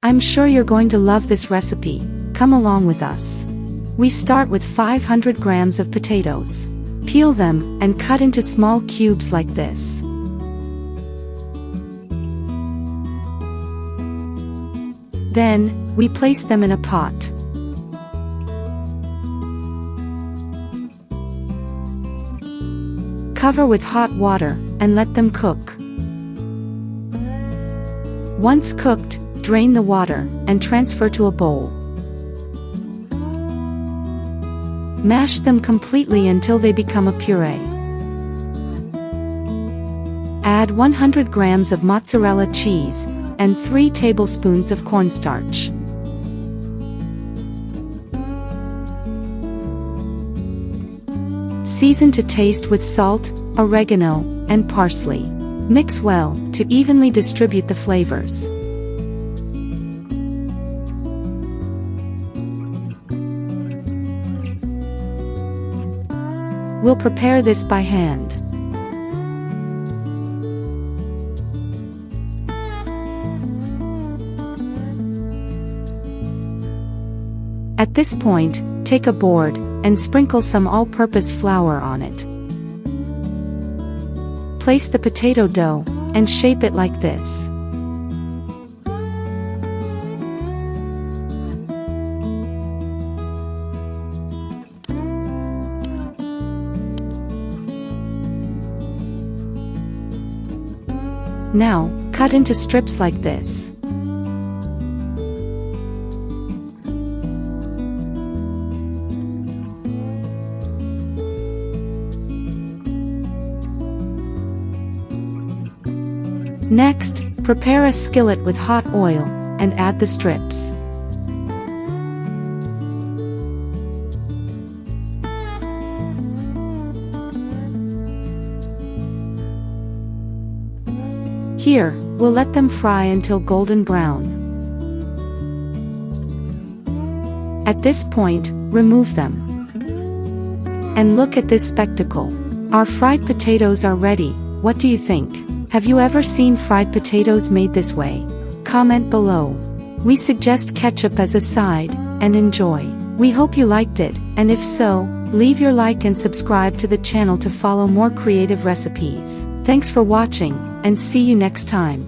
I'm sure you're going to love this recipe. Come along with us. We start with 500 grams of potatoes. Peel them and cut into small cubes like this. Then, we place them in a pot. Cover with hot water, and let them cook. Once cooked, drain the water, and transfer to a bowl. Mash them completely until they become a puree. Add 100 grams of mozzarella cheese, and 3 tablespoons of cornstarch. Season to taste with salt, oregano, and parsley. Mix well, to evenly distribute the flavors. We'll prepare this by hand. At this point, take a board, and sprinkle some all-purpose flour on it. Place the potato dough, and shape it like this. Now, cut into strips like this. Next, prepare a skillet with hot oil, and add the strips. Here, we'll let them fry until golden brown. At this point, remove them. And look at this spectacle. Our fried potatoes are ready. What do you think? Have you ever seen fried potatoes made this way? Comment below. We suggest ketchup as a side, and enjoy. We hope you liked it, and if so, leave your like and subscribe to the channel to follow more creative recipes. Thanks for watching, and see you next time.